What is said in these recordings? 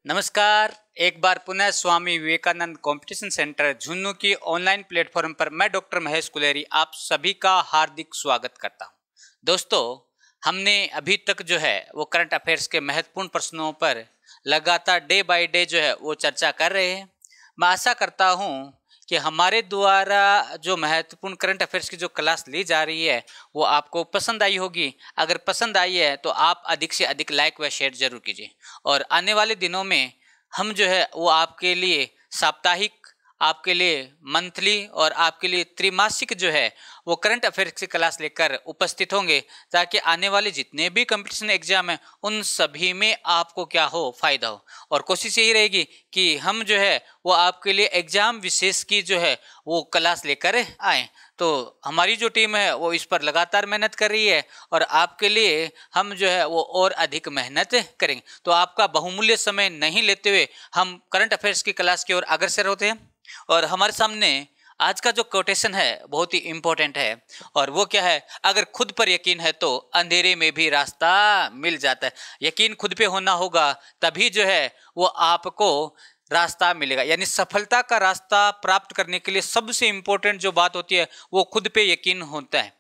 नमस्कार। एक बार पुनः स्वामी विवेकानंद कंपटीशन सेंटर झुंझुनू की ऑनलाइन प्लेटफॉर्म पर मैं डॉक्टर महेश कुलेरी आप सभी का हार्दिक स्वागत करता हूं। दोस्तों, हमने अभी तक जो है वो करंट अफेयर्स के महत्वपूर्ण प्रश्नों पर लगातार डे बाय डे जो है वो चर्चा कर रहे हैं। मैं आशा करता हूं कि हमारे द्वारा जो महत्वपूर्ण करंट अफेयर्स की जो क्लास ली जा रही है वो आपको पसंद आई होगी। अगर पसंद आई है तो आप अधिक से अधिक लाइक व शेयर जरूर कीजिए। और आने वाले दिनों में हम जो है वो आपके लिए साप्ताहिक, आपके लिए मंथली और आपके लिए त्रिमासिक जो है वो करंट अफेयर्स की क्लास लेकर उपस्थित होंगे, ताकि आने वाले जितने भी कंपटीशन एग्जाम हैं उन सभी में आपको क्या हो, फायदा हो। और कोशिश यही रहेगी कि हम जो है वो आपके लिए एग्जाम विशेष की जो है वो क्लास लेकर आए। तो हमारी जो टीम है वो इस पर लगातार मेहनत कर रही है और आपके लिए हम जो है वो और अधिक मेहनत करेंगे। तो आपका बहुमूल्य समय नहीं लेते हुए हम करंट अफेयर्स की क्लास की ओर अग्रसर होते हैं। और हमारे सामने आज का जो कोटेशन है बहुत ही इंपॉर्टेंट है, और वो क्या है? अगर खुद पर यकीन है तो अंधेरे में भी रास्ता मिल जाता है। यकीन खुद पे होना होगा, तभी जो है वो आपको रास्ता मिलेगा। यानी सफलता का रास्ता प्राप्त करने के लिए सबसे इंपॉर्टेंट जो बात होती है वो खुद पे यकीन होता है।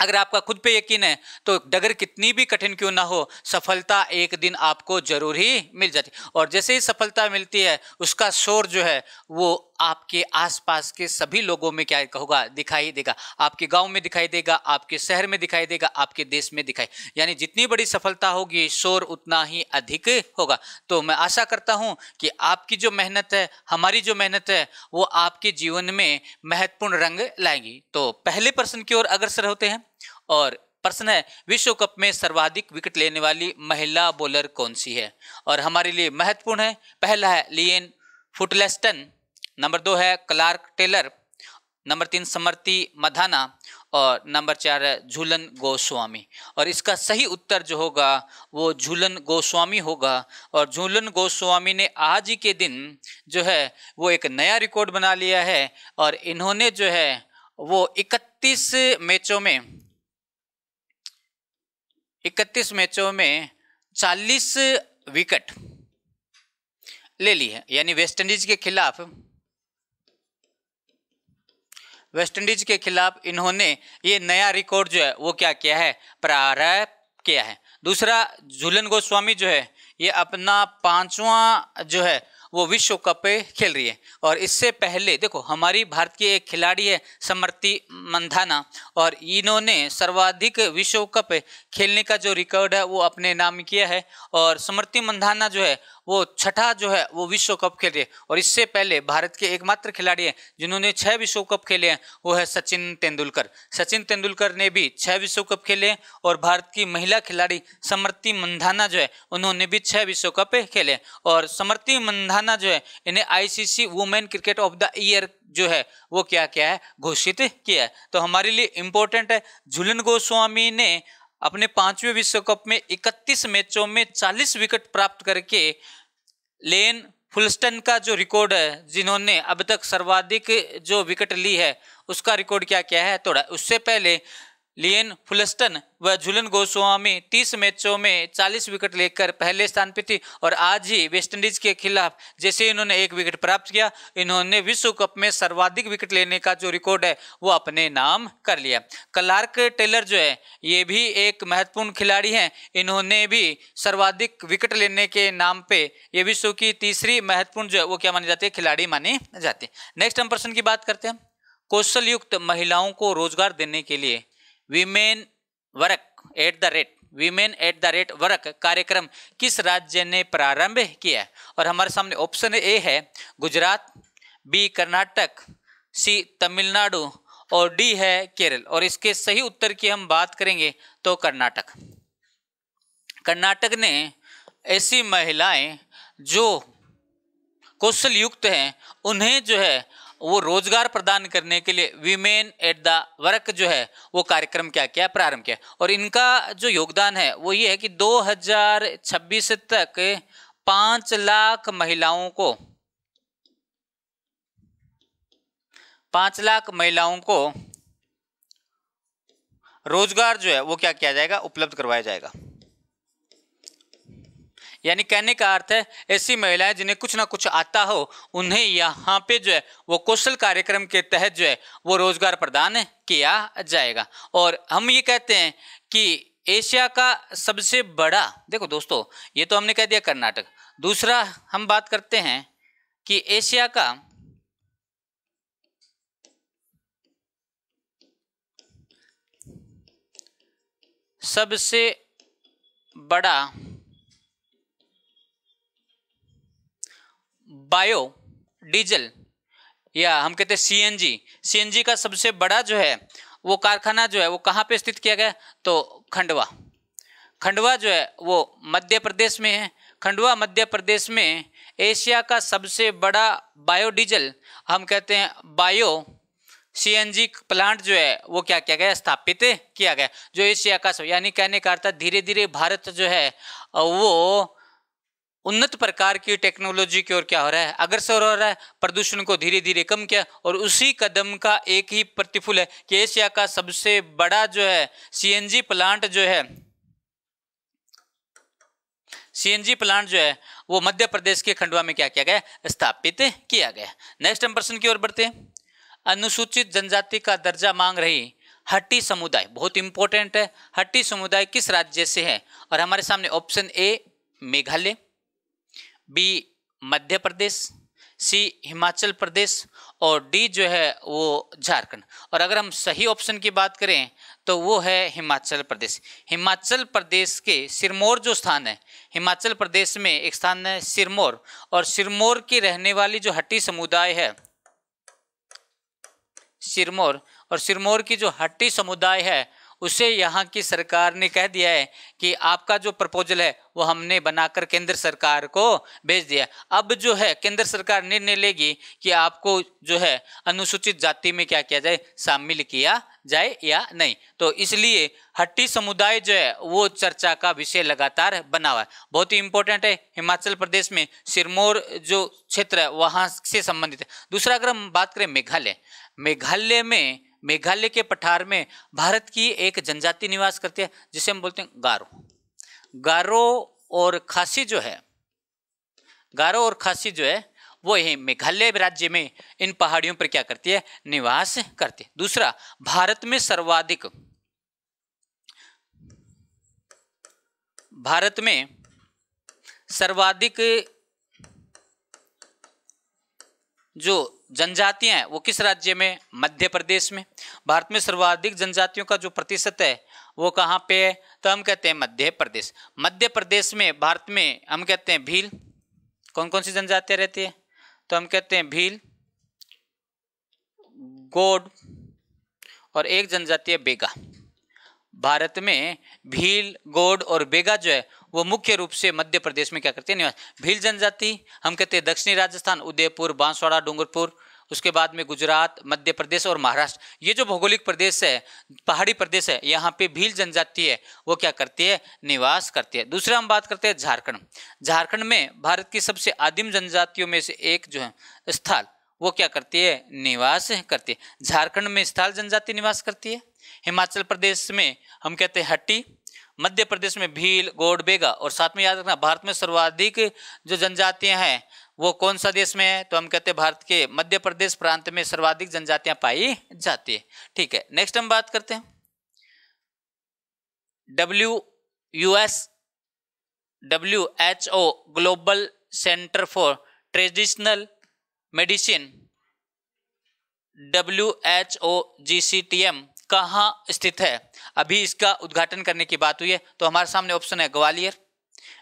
अगर आपका खुद पे यकीन है तो डगर कितनी भी कठिन क्यों ना हो, सफलता एक दिन आपको जरूर ही मिल जाती है। और जैसे ही सफलता मिलती है उसका शोर जो है वो आपके आसपास के सभी लोगों में क्या होगा, दिखाई देगा। आपके गांव में दिखाई देगा, आपके शहर में दिखाई देगा, आपके देश में दिखाई, यानी जितनी बड़ी सफलता होगी शोर उतना ही अधिक होगा। तो मैं आशा करता हूं कि आपकी जो मेहनत है, हमारी जो मेहनत है, वो आपके जीवन में महत्वपूर्ण रंग लाएगी। तो पहले प्रश्न की ओर अग्रसर होते हैं और प्रश्न है, विश्व कप में सर्वाधिक विकेट लेने वाली महिला बॉलर कौन सी है? और हमारे लिए महत्वपूर्ण है, पहला है लिएन फुटलेस्टन, नंबर 2 है Clark Taylor, number 3 Smriti Mandhana और नंबर 4 है झूलन गोस्वामी। और इसका सही उत्तर जो होगा वो झूलन गोस्वामी होगा। और झूलन गोस्वामी ने आज ही के दिन जो है वो एक नया रिकॉर्ड बना लिया है और इन्होंने जो है वो 31 मैचों में 40 विकेट ले ली है। यानी वेस्ट इंडीज के खिलाफ इन्होंने ये नया रिकॉर्ड जो है वो क्या किया है, प्रारंभ किया है। दूसरा, झूलन गोस्वामी जो है ये अपना 5वां जो है वो विश्व कप खेल रही है। और इससे पहले देखो, हमारी भारत की एक खिलाड़ी है स्मृति मंधाना, और इन्होंने सर्वाधिक विश्व कप खेलने का जो रिकॉर्ड है वो अपने नाम किया है। और स्मृति मंधाना जो है वो 6ठा जो है वो विश्व कप खेल रही है। और इससे पहले भारत के एकमात्र खिलाड़ी हैं जिन्होंने 6 विश्व कप खेले हैं, वो है सचिन तेंदुलकर। सचिन तेंदुलकर ने भी 6 विश्व कप खेले हैं और भारत की महिला खिलाड़ी स्मृति मंधाना जो है उन्होंने भी 6 विश्व कप खेले हैं। और स्मृति मंधाना जो है इन्हें ICC women cricket of the year जो है वो क्या क्या है, घोषित किया है। तो हमारे लिए इंपॉर्टेंट है, झूलन गोस्वामी ने अपने 5वें विश्व कप में 31 मैचों में 40 विकेट प्राप्त करके लेन फुलस्टन का जो रिकॉर्ड है, जिन्होंने अब तक सर्वाधिक जो विकेट ली है उसका रिकॉर्ड क्या क्या है, तोड़ा। उससे पहले लिएन फुलस्टन व झूलन गोस्वामी 30 मैचों में 40 विकेट लेकर पहले स्थान पर थी। और आज ही वेस्टइंडीज के खिलाफ जैसे इन्होंने 1 विकेट प्राप्त किया, इन्होंने विश्व कप में सर्वाधिक विकेट लेने का जो रिकॉर्ड है वो अपने नाम कर लिया। क्लार्क टेलर जो है ये भी एक महत्वपूर्ण खिलाड़ी हैं, इन्होंने भी सर्वाधिक विकेट लेने के नाम पे ये विश्व की तीसरी महत्वपूर्ण जो है वो क्या मानी जाती है, खिलाड़ी मानी जाती है। नेक्स्ट हम प्रश्न की बात करते हैं। कौशल युक्त महिलाओं को रोजगार देने के लिए women at the rate work कार्यक्रम किस राज्य ने प्रारंभ किया है? और हमारे सामने ऑप्शन ए है गुजरात, बी कर्नाटक, सी तमिलनाडु और डी है केरल। और इसके सही उत्तर की हम बात करेंगे तो कर्नाटक ने ऐसी महिलाएं जो कौशल युक्त हैं उन्हें जो है वो रोजगार प्रदान करने के लिए विमेन एट द वर्क जो है वो कार्यक्रम क्या किया, प्रारंभ किया। और इनका जो योगदान है वो ये है कि 2026 तक 5 लाख महिलाओं को रोजगार जो है वो क्या किया जाएगा, उपलब्ध करवाया जाएगा। यानी कहने का अर्थ है ऐसी महिलाएं जिन्हें कुछ ना कुछ आता हो उन्हें यहाँ पे जो है वो कौशल कार्यक्रम के तहत जो है वो रोजगार प्रदान किया जाएगा। और हम ये कहते हैं कि एशिया का सबसे बड़ा, देखो दोस्तों ये तो हमने कह दिया कर्नाटक, दूसरा हम बात करते हैं कि एशिया का सबसे बड़ा बायो डीजल या हम कहते हैं सीएनजी का सबसे बड़ा जो है वो कारखाना जो है वो कहाँ पे स्थित किया गया, तो खंडवा जो है वो मध्य प्रदेश में है। खंडवा मध्य प्रदेश में एशिया का सबसे बड़ा बायोडीजल, हम कहते हैं बायो सीएनजी प्लांट जो है वो क्या किया गया, स्थापित किया गया, जो एशिया का सब, यानी कहने का अर्थ धीरे धीरे भारत जो है वो उन्नत प्रकार की टेक्नोलॉजी की ओर क्या हो रहा है, अग्रसर हो रहा है, प्रदूषण को धीरे धीरे कम किया। और उसी कदम का एक ही प्रतिफल है कि एशिया का सबसे बड़ा जो है सीएनजी प्लांट जो है वो मध्य प्रदेश के खंडवा में क्या किया गया, स्थापित किया गया। नेक्स्ट हम प्रश्न की ओर बढ़ते हैं। अनुसूचित जनजाति का दर्जा मांग रही हट्टी समुदाय, बहुत इंपॉर्टेंट है, हट्टी समुदाय किस राज्य से है? और हमारे सामने option A Meghalaya, B Madhya Pradesh, सी हिमाचल प्रदेश और डी जो है वो झारखंड। और अगर हम सही ऑप्शन की बात करें तो वो है हिमाचल प्रदेश। हिमाचल प्रदेश के सिरमौर जो स्थान है, हिमाचल प्रदेश में एक स्थान है सिरमौर, और सिरमौर की रहने वाली जो हट्टी समुदाय है सिरमौर, और सिरमौर की जो हट्टी समुदाय है उसे यहाँ की सरकार ने कह दिया है कि आपका जो प्रपोजल है वो हमने बनाकर केंद्र सरकार को भेज दिया। अब जो है केंद्र सरकार निर्णय लेगी कि आपको जो है अनुसूचित जाति में क्या किया जाए, शामिल किया जाए या नहीं। तो इसलिए हट्टी समुदाय जो है वो चर्चा का विषय लगातार बना हुआ है, बहुत ही इंपॉर्टेंट है। हिमाचल प्रदेश में सिरमौर जो क्षेत्र है वहाँ से संबंधित है। दूसरा अगर हम बात करें मेघालय के पठार में भारत की एक जनजाति निवास करती है जिसे हम बोलते हैं गारो और खासी जो है वो यही मेघालय राज्य में इन पहाड़ियों पर क्या करती है, निवास करती है। दूसरा, भारत में सर्वाधिक जो जनजातियां हैं वो किस राज्य में, मध्य प्रदेश में। भारत में सर्वाधिक जनजातियों का जो प्रतिशत है वो कहाँ पे है, तो हम कहते हैं मध्य प्रदेश। मध्य प्रदेश में भारत में हम कहते हैं भील, कौन कौन सी जनजातियां रहती है, तो हम कहते हैं भील, गोड और एक जनजाति है बेगा। भारत में भील, गोड और बेगा जो है वो मुख्य रूप से मध्य प्रदेश में क्या करते हैं, निवास। भील जनजाति हम कहते हैं दक्षिणी राजस्थान, उदयपुर, बांसवाड़ा, डूंगरपुर, उसके बाद में गुजरात, मध्य प्रदेश और महाराष्ट्र, ये जो भौगोलिक प्रदेश है, पहाड़ी प्रदेश है, यहाँ पे भील जनजाति है वो क्या करती है, निवास करती है। दूसरा हम बात करते हैं झारखंड में भारत की सबसे आदिम जनजातियों में से एक जो है स्थल, वो क्या करती है, निवास करती है। झारखंड में स्थल जनजाति निवास करती है। हिमाचल प्रदेश में हम कहते हैं हट्टी, मध्य प्रदेश में भील, गोड, बेगा, और साथ में याद रखना भारत में सर्वाधिक जो जनजातियां हैं वो कौन सा देश में है, तो हम कहते हैं भारत के मध्य प्रदेश प्रांत में सर्वाधिक जनजातियां पाई जाती है। ठीक है, नेक्स्ट हम बात करते हैं WHO global centre for traditional medicine, WHOGCTM कहाँ स्थित है? अभी इसका उद्घाटन करने की बात हुई है, तो हमारे सामने ऑप्शन है ग्वालियर,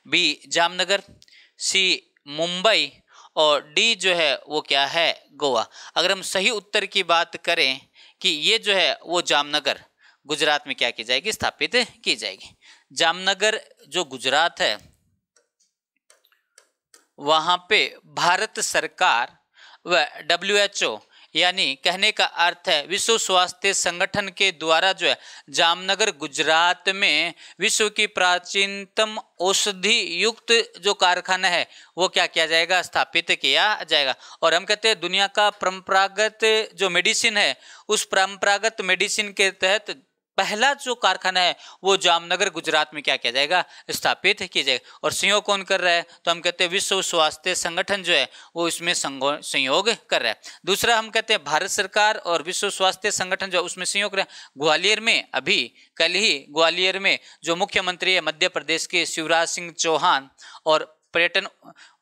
बी जामनगर, सी मुंबई और डी जो है वो क्या है, गोवा। अगर हम सही उत्तर की बात करें कि ये जो है वो जामनगर गुजरात में क्या की जाएगी, स्थापित की जाएगी। जामनगर जो गुजरात है वहाँ पे भारत सरकार व WHO यानी कहने का अर्थ है विश्व स्वास्थ्य संगठन के द्वारा जो है जामनगर गुजरात में विश्व की प्राचीनतम औषधि युक्त जो कारखाना है वो क्या किया जाएगा, स्थापित किया जाएगा। और हम कहते हैं दुनिया का परंपरागत जो मेडिसिन है उस परंपरागत मेडिसिन के तहत पहला जो कारखाना है वो जामनगर गुजरात में क्या किया जाएगा, स्थापित किया जाएगा। और सहयोग कौन कर रहा है, तो हम कहते हैं विश्व स्वास्थ्य संगठन जो है वो इसमें सहयोग कर रहा है। दूसरा हम कहते हैं भारत सरकार और विश्व स्वास्थ्य संगठन जो उसमें सहयोग कर रहा है। ग्वालियर में अभी कल ही ग्वालियर में जो मुख्यमंत्री है मध्य प्रदेश के शिवराज सिंह चौहान और पर्यटन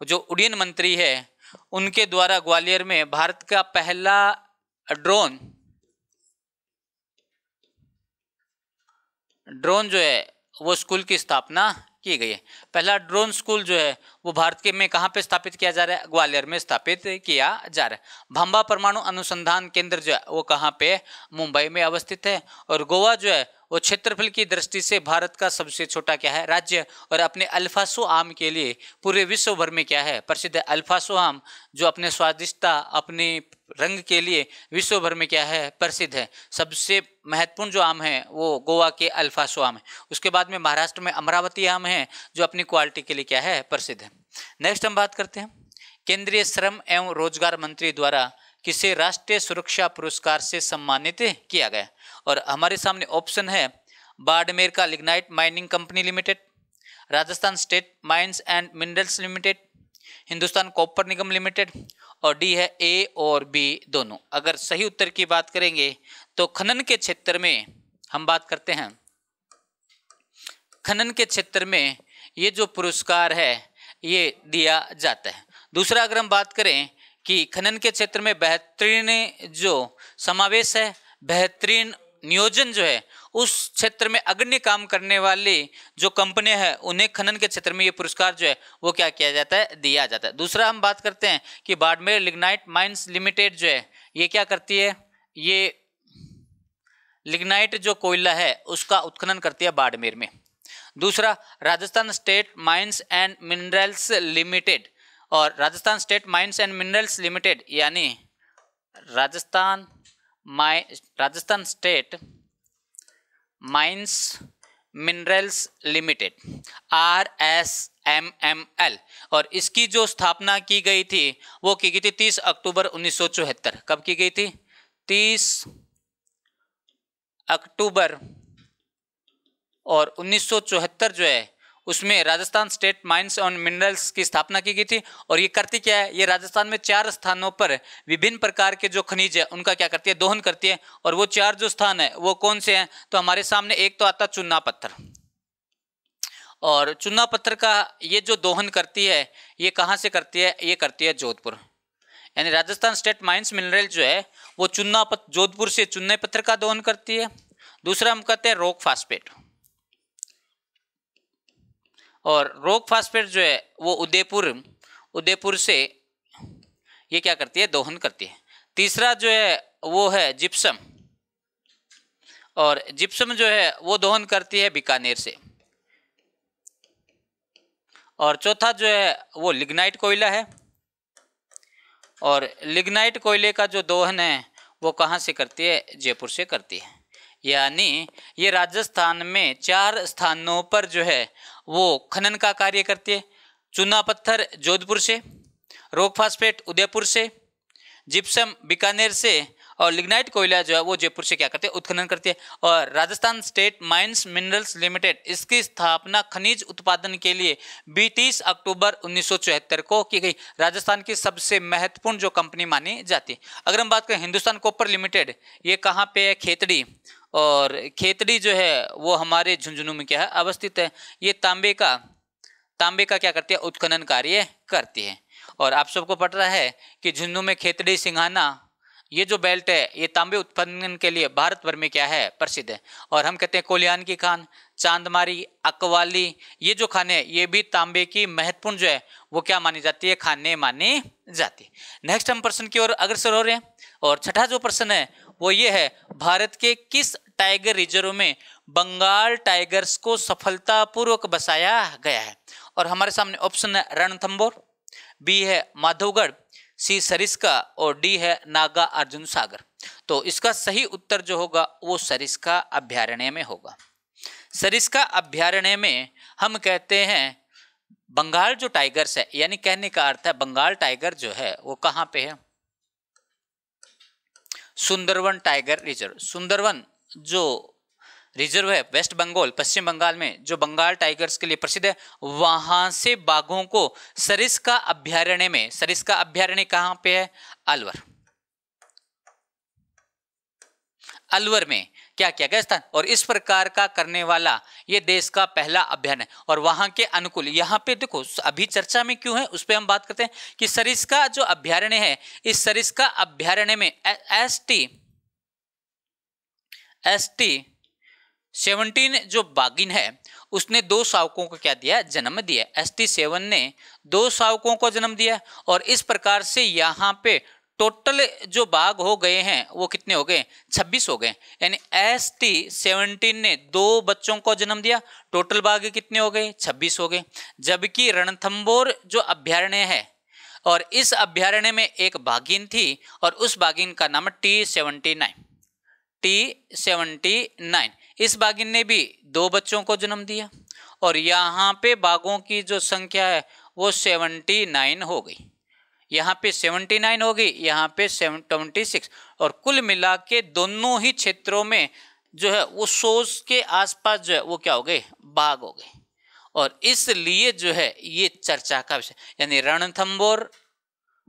जो उड्डयन मंत्री है उनके द्वारा ग्वालियर में भारत का पहला ड्रोन जो है वो स्कूल की स्थापना की गई है। पहला ड्रोन स्कूल जो है वो भारत के में कहाँ पे स्थापित किया जा रहा है, ग्वालियर में स्थापित किया जा रहा है। भांबा परमाणु अनुसंधान केंद्र जो है वो कहाँ पे, मुंबई में अवस्थित है। और गोवा जो है वो क्षेत्रफल की दृष्टि से भारत का सबसे छोटा क्या है, राज्य, और अपने अल्फासो आम के लिए पूरे विश्व भर में क्या है, प्रसिद्ध है। अल्फासो आम जो अपने स्वादिष्टता, अपने रंग के लिए विश्व भर में क्या है, प्रसिद्ध है। सबसे महत्वपूर्ण जो आम है वो गोवा के अल्फासो आम है। उसके बाद में महाराष्ट्र में अमरावती आम है जो अपनी क्वालिटी के लिए क्या है, प्रसिद्ध है। नेक्स्ट हम बात करते हैं, केंद्रीय श्रम एवं रोजगार मंत्री द्वारा किसे राष्ट्रीय सुरक्षा पुरस्कार से सम्मानित किया गया। और हमारे सामने ऑप्शन है बाड़मेर का lignite mining company limited, Rajasthan state mines and minerals limited, Hindustan copper Nigam limited, और डी है ए और बी दोनों। अगर सही उत्तर की बात करेंगे तो खनन के क्षेत्र में हम बात करते हैं, खनन के क्षेत्र में ये जो पुरस्कार है ये दिया जाता है। दूसरा अगर हम बात करें कि खनन के क्षेत्र में बेहतरीन जो समावेश है, बेहतरीन नियोजन जो है, उस क्षेत्र में अग्रणी काम करने वाली जो कंपनियां हैं उन्हें खनन के क्षेत्र में ये पुरस्कार जो है वो क्या किया जाता है, दिया जाता है। दूसरा हम बात करते हैं कि बाड़मेर लिग्नाइट माइंस लिमिटेड जो है ये क्या करती है, ये लिग्नाइट जो कोयला है उसका उत्खनन करती है बाड़मेर में। दूसरा Rajasthan state mines and minerals limited, और Rajasthan state mines and minerals limited यानी Rajasthan state mines minerals limited RSMML, और इसकी जो स्थापना की गई थी वो की गई थी 30 अक्टूबर 1974। कब की गई थी, 30 अक्टूबर और 1974 जो है उसमें Rajasthan state mines and minerals की स्थापना की गई थी। और ये करती क्या है, ये राजस्थान में 4 स्थानों पर विभिन्न प्रकार के जो खनिज है उनका क्या करती है, दोहन करती है। और वो 4 जो स्थान है वो कौन से हैं, तो हमारे सामने एक तो आता चूना पत्थर, और चूना पत्थर का ये जो दोहन करती है ये कहाँ से करती है, ये करती है जोधपुर, यानी राजस्थान स्टेट माइंस मिनरल जो है वो जोधपुर से चूने पत्थर का दोहन करती है। दूसरा हम कहते हैं रॉक फास्फेट, और रॉक फास्फेट जो है वो उदयपुर से ये क्या करती है, दोहन करती है। तीसरा जो है वो है जिप्सम, और जिप्सम जो है वो दोहन करती है बीकानेर से। और चौथा जो है वो लिग्नाइट कोयला है, और लिग्नाइट कोयले का जो दोहन है वो कहाँ से करती है, जयपुर से करती है। यानी ये राजस्थान में 4 स्थानों पर जो है वो खनन का कार्य करती है। चूना पत्थर जोधपुर से, रॉक फास्फेट उदयपुर से, जिप्सम बीकानेर से, और लिग्नाइट कोयला जो है वो जयपुर से क्या करती है, उत्खनन करती है। और Rajasthan state mines minerals limited इसकी स्थापना खनिज उत्पादन के लिए 30 अक्टूबर 1974 को की गई। राजस्थान की सबसे महत्वपूर्ण जो कंपनी मानी जाती है। अगर हम बात करें हिंदुस्तान कॉपर लिमिटेड, ये कहाँ पे है, खेतड़ी, और खेतड़ी जो है वो हमारे झुंझुनू में क्या है, अवस्थित है। ये तांबे का क्या करती है, उत्खनन कार्य करती है। और आप सबको पता है कि झुंझुनू में खेतड़ी सिंघाना ये जो बेल्ट है ये तांबे उत्खनन के लिए भारत भर में क्या है, प्रसिद्ध है। और हम कहते हैं कोलियान की खान, चांदमारी, अकवाली, ये जो खाने हैं ये भी तांबे की महत्वपूर्ण जो है वो क्या मानी जाती है, खाने मानी जाती है। नेक्स्ट हम प्रश्न की ओर अग्रसर हो रहे हैं, और छठा जो प्रश्न है वो ये है, भारत के किस टाइगर रिजर्व में बंगाल टाइगर्स को सफलतापूर्वक बसाया गया है। और हमारे सामने ऑप्शन है रणथंबोर, बी है माधवगढ़, सी सरिस्का, और डी है नागा अर्जुन सागर। तो इसका सही उत्तर जो होगा वो सरिस्का अभ्यारण्य में होगा। सरिस्का अभ्यारण्य में हम कहते हैं बंगाल जो टाइगर्स है, यानी कहने का अर्थ है बंगाल टाइगर जो है वो कहाँ पे है, सुंदरवन टाइगर रिजर्व। सुंदरवन जो रिजर्व है वेस्ट बंगाल, पश्चिम बंगाल में, जो बंगाल टाइगर्स के लिए प्रसिद्ध है, वहां से बाघों को सरिस्का अभ्यारण्य में, सरिस्का अभ्यारण्य कहां पे है? अलवर, अलवर में क्या किया गया स्थान, और इस प्रकार का करने वाला ये देश का पहला अभ्यारण्य और वहां के अनुकूल। यहाँ पे देखो अभी चर्चा में क्यों है उस पर हम बात करते हैं कि सरिस्का जो अभ्यारण्य है, इस सरिस्का अभ्यारण्य में ST 17 जो बाघिन है उसने 2 शावकों को क्या दिया? जन्म दिया। ST 7 ने 2 शावकों को जन्म दिया और इस प्रकार से यहाँ पे टोटल जो बाघ हो गए हैं वो कितने हो गए? 26 हो गए। यानी ST 17 ने 2 बच्चों को जन्म दिया, टोटल बाघ कितने हो गए? 26 हो गए। जबकि रणथंभौर जो अभ्यारण्य है और इस अभ्यारण्य में एक बाघिन थी और उस बाघिन का नाम T79। इस बाघिन ने भी 2 बच्चों को जन्म दिया और यहाँ पे बाघों की जो संख्या है वो 79 हो गई। यहाँ पे 79 हो गई, यहाँ पे 26, और कुल मिला के दोनों ही क्षेत्रों में जो है वो 100 के आसपास जो है वो क्या हो गए? बाघ हो गए। और इसलिए जो है ये चर्चा का विषय, यानी रणथंभौर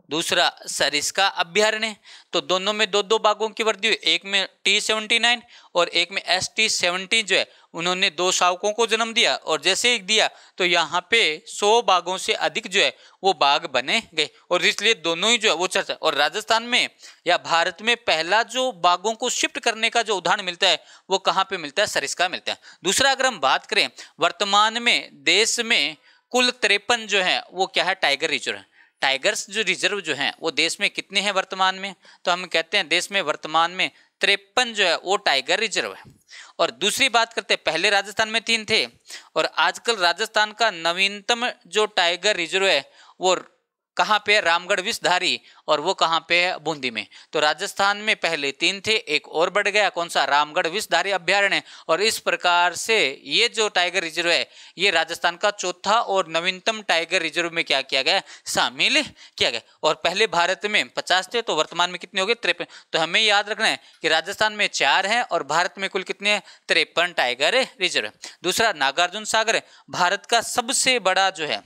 दूसरा सरिस्का अभ्यारण्य, तो दोनों में 2-2 बाघों की वृद्धि हुई। एक में T79 और एक में ST 17 जो है उन्होंने 2 शावकों को जन्म दिया और जैसे एक दिया तो यहाँ पे 100 बाघों से अधिक जो है वो बाघ बने गए और इसलिए दोनों ही जो है वो चर्चा। और राजस्थान में या भारत में पहला जो बाघों को शिफ्ट करने का जो उदाहरण मिलता है वो कहाँ पे मिलता है? सरिस्का मिलता है। दूसरा अगर हम बात करें, वर्तमान में देश में कुल 53 जो है वो क्या है? टाइगर रिजर्व है। टाइगर्स जो रिजर्व जो हैं वो देश में कितने हैं वर्तमान में? तो हम कहते हैं देश में वर्तमान में 53 जो है वो टाइगर रिजर्व है। और दूसरी बात करते हैं, पहले राजस्थान में 3 थे और आजकल राजस्थान का नवीनतम जो टाइगर रिजर्व है वो कहाँ पे है? रामगढ़ विषधारी, और वो कहाँ पे है? बूंदी में। तो राजस्थान में पहले 3 थे, एक और बढ़ गया, कौन सा? रामगढ़ विषधारी अभ्यारण्य। और इस प्रकार से ये जो टाइगर रिजर्व है ये राजस्थान का चौथा और नवीनतम टाइगर रिजर्व में क्या किया गया? शामिल किया गया। और पहले भारत में 50 थे तो वर्तमान में कितने हो गए? 53। तो हमें याद रखना है कि राजस्थान में 4 हैं और भारत में कुल कितने हैं? 53 टाइगर रिजर्व। दूसरा नागार्जुन सागर है, भारत का सबसे बड़ा जो है,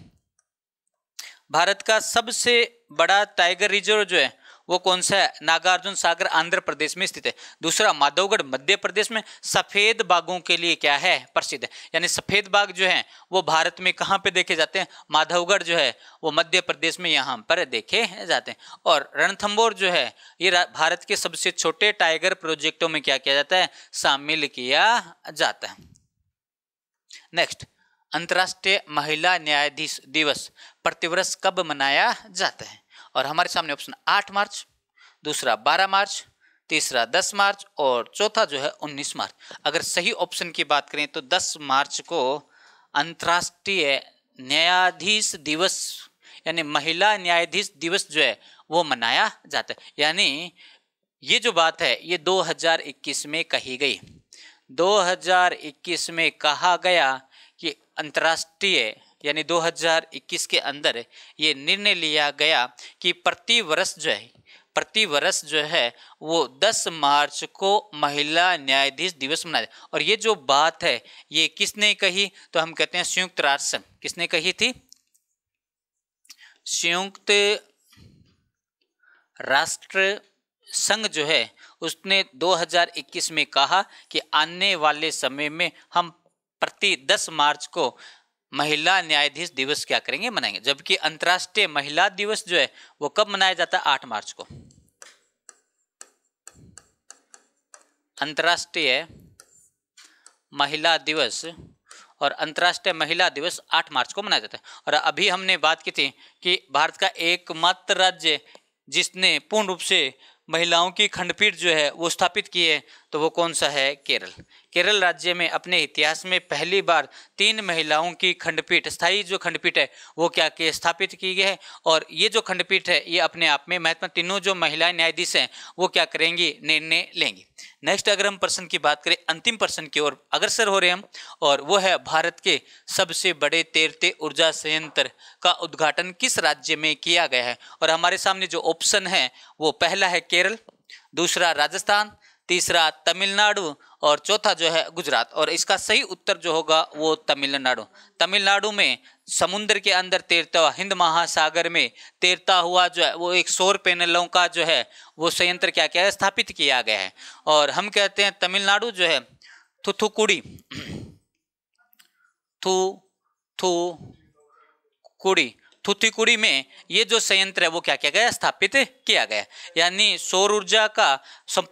भारत का सबसे बड़ा टाइगर रिजर्व जो है वो कौन सा है? नागार्जुन सागर आंध्र प्रदेश में स्थित है। दूसरा माधवगढ़ मध्य प्रदेश में सफेद बाघों के लिए क्या है? प्रसिद्ध है। यानी सफेद बाघ जो है वो भारत में कहाँ पे देखे जाते हैं? माधवगढ़ जो है वो मध्य प्रदेश में यहाँ पर देखे जाते हैं। और रणथंभौर जो है ये भारत के सबसे छोटे टाइगर प्रोजेक्टों में क्या किया जाता है? शामिल किया जाता है। नेक्स्ट, अंतर्राष्ट्रीय महिला न्यायाधीश दिवस प्रतिवर्ष कब मनाया जाता है? और हमारे सामने ऑप्शन 8 मार्च, दूसरा 12 मार्च, तीसरा 10 मार्च और चौथा जो है 19 मार्च। अगर सही ऑप्शन की बात करें तो 10 मार्च को अंतर्राष्ट्रीय न्यायाधीश दिवस यानी महिला न्यायाधीश दिवस जो है वो मनाया जाता है। यानी ये जो बात है ये 2021 में कही गई। 2021 में कहा गया कि अंतर्राष्ट्रीय यानी 2021 के अंदर ये निर्णय लिया गया कि प्रति वर्ष जो है वो 10 मार्च को महिला न्यायाधीश दिवस मनाया जाए। और ये जो बात है ये किसने कही? तो हम कहते हैं संयुक्त राष्ट्र संघ। किसने कही थी? संयुक्त राष्ट्र संघ जो है उसने 2021 में कहा कि आने वाले समय में हम प्रति 10 मार्च को महिला न्यायाधीश दिवस क्या करेंगे? मनाएंगे। जबकि अंतर्राष्ट्रीय महिला दिवस जो है वो कब मनाया जाता है? 8 मार्च को। अंतर्राष्ट्रीय महिला दिवस और अंतर्राष्ट्रीय महिला दिवस 8 मार्च को मनाया जाता है। और अभी हमने बात की थी कि भारत का एकमात्र राज्य जिसने पूर्ण रूप से महिलाओं की खंडपीठ जो है वो स्थापित की है तो वो कौन सा है? केरल। केरल राज्य में अपने इतिहास में पहली बार 3 महिलाओं की खंडपीठ, स्थायी जो खंडपीठ है वो क्या के स्थापित की गई है। और ये जो खंडपीठ है ये अपने आप में महत्वपूर्ण, तीनों जो महिला न्यायाधीश हैं वो क्या करेंगी? निर्णय लेंगी। नेक्स्ट अगर हम प्रश्न की बात करें, अंतिम प्रश्न की ओर अग्रसर हो रहे हैं हम, और वो है भारत के सबसे बड़े तैरते ऊर्जा संयंत्र का उद्घाटन किस राज्य में किया गया है? और हमारे सामने जो ऑप्शन है वो पहला है केरल, दूसरा राजस्थान, तीसरा तमिलनाडु और चौथा जो है गुजरात। और इसका सही उत्तर जो होगा वो तमिलनाडु। तमिलनाडु में समुद्र के अंदर तैरता हुआ, हिंद महासागर में तैरता हुआ जो है वो एक सौर पैनलों का जो है वो संयंत्र क्या क्या है स्थापित किया गया है। और हम कहते हैं तमिलनाडु जो है थूथुकुड़ी, थूथुकुड़ी में ये जो संयंत्र है वो क्या किया गया स्थापित किया गया। यानी सौर ऊर्जा का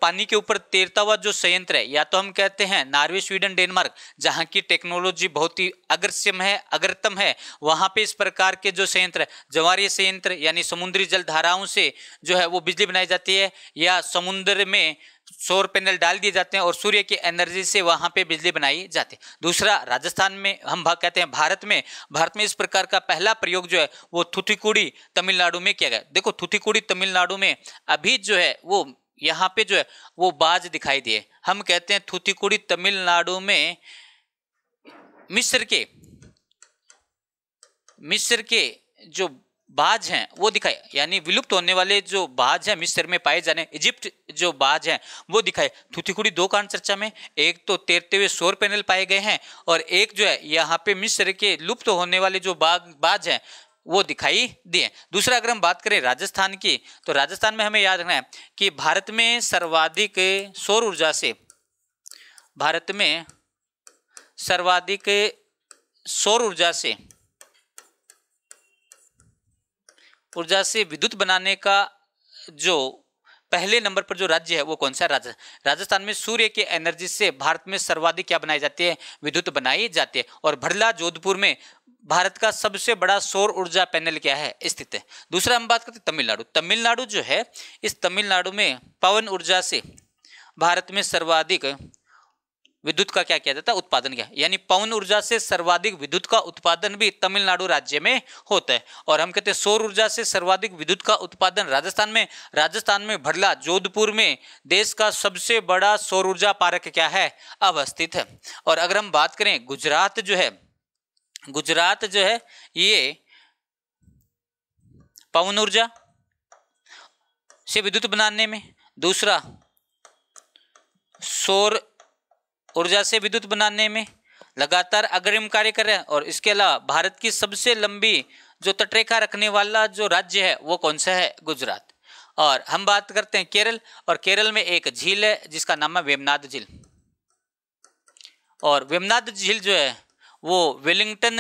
पानी के ऊपर तैरता हुआ जो संयंत्र है, या तो हम कहते हैं नॉर्वे, स्वीडन, डेनमार्क, जहाँ की टेक्नोलॉजी बहुत ही अग्रसम है, अग्रतम है, वहाँ पे इस प्रकार के जो संयंत्र है, ज्वारीय संयंत्र यानी समुद्री जल धाराओं से जो है वो बिजली बनाई जाती है, या समुद्र में सौर पैनल डाल दिए जाते हैं और सूर्य की एनर्जी से वहां पे बिजली बनाई जाती है। दूसरा राजस्थान में हम कहते हैं भारत में इस प्रकार का पहला प्रयोग जो है वो थूथुकुड़ी तमिलनाडु में किया गया। देखो थूथुकुड़ी तमिलनाडु में अभी जो है वो यहाँ पे जो है वो बाज दिखाई दिए। हम कहते हैं थूथुकुड़ी तमिलनाडु में मिस्र के जो बाज हैं वो दिखाए, यानी विलुप्त होने वाले जो बाज हैं मिस्र में पाए जाने, इजिप्ट जो बाज हैं वो दिखाए। थूथुकुड़ी दो कारण चर्चा में, एक तो तैरते हुए सौर पैनल पाए गए हैं और एक जो है यहाँ पे मिस्र के लुप्त होने वाले जो बाज हैं वो दिखाई दिए। दूसरा अगर हम बात करें राजस्थान की, तो राजस्थान में हमें याद रखना है कि भारत में सर्वाधिक सौर ऊर्जा से विद्युत बनाने का जो पहले नंबर पर जो राज्य है वो कौन सा है? राजस्थान में सूर्य के एनर्जी से भारत में सर्वाधिक क्या बनाई जाती है? विद्युत बनाई जाती है। और भड़ला जोधपुर में भारत का सबसे बड़ा सौर ऊर्जा पैनल क्या है स्थित है। दूसरा हम बात करते हैं तमिलनाडु जो है, इस तमिलनाडु में पवन ऊर्जा से भारत में सर्वाधिक विद्युत का क्या किया जाता है? उत्पादन किया, यानी पवन ऊर्जा से सर्वाधिक विद्युत का उत्पादन भी तमिलनाडु राज्य में होता है। और हम कहते हैं सौर ऊर्जा से सर्वाधिक विद्युत का उत्पादन राजस्थान में भड़ला जोधपुर में देश का सबसे बड़ा सौर ऊर्जा पार्क क्या है? अवस्थित है। और अगर हम बात करें गुजरात जो है ये पवन ऊर्जा से विद्युत बनाने में, दूसरा सौर ऊर्जा से विद्युत बनाने में लगातार अग्रिम कार्य कर रहे हैं। और इसके अलावा भारत की सबसे लंबी जो तटरेखा रखने वाला जो राज्य है वो कौन सा है? गुजरात। और हम बात करते हैं केरल, और केरल में एक झील है जिसका नाम है वेमनाड झील। और वेमनाड झील जो है वो वेलिंगटन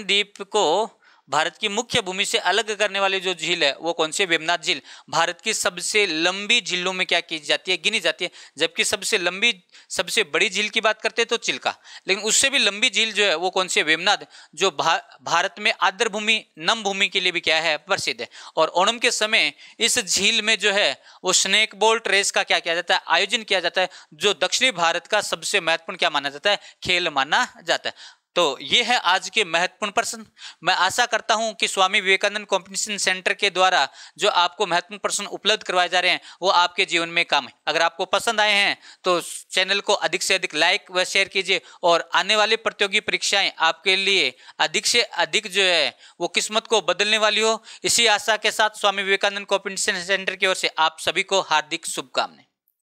द्वीप को भारत की मुख्य भूमि से अलग करने वाली जो झील है वो कौन सी है? वेमनाड झील। भारत की सबसे लंबी झीलों में क्या की जाती है? गिनी जाती है। जबकि सबसे बड़ी झील की बात करते हैं तो चिल्का, लेकिन उससे भी लंबी झील जो है वो कौन सी है? वेमनाड, जो भारत में आर्द्र भूमि, नम भूमि के लिए भी क्या है? प्रसिद्ध है। और ओणम के समय इस झील में जो है वो स्नेक बोट रेस का क्या किया जाता है? आयोजन किया जाता है, जो दक्षिणी भारत का सबसे महत्वपूर्ण क्या माना जाता है? खेल माना जाता है। तो ये है आज के महत्वपूर्ण प्रश्न। मैं आशा करता हूं कि स्वामी विवेकानंद कॉम्पिटिशन सेंटर के द्वारा जो आपको महत्वपूर्ण प्रश्न उपलब्ध करवाए जा रहे हैं वो आपके जीवन में काम है। अगर आपको पसंद आए हैं तो चैनल को अधिक से अधिक लाइक व शेयर कीजिए, और आने वाली प्रतियोगी परीक्षाएं आपके लिए अधिक से अधिक जो है वो किस्मत को बदलने वाली हो। इसी आशा के साथ स्वामी विवेकानंद कॉम्पिटिशन सेंटर की ओर से आप सभी को हार्दिक शुभकामनाएं।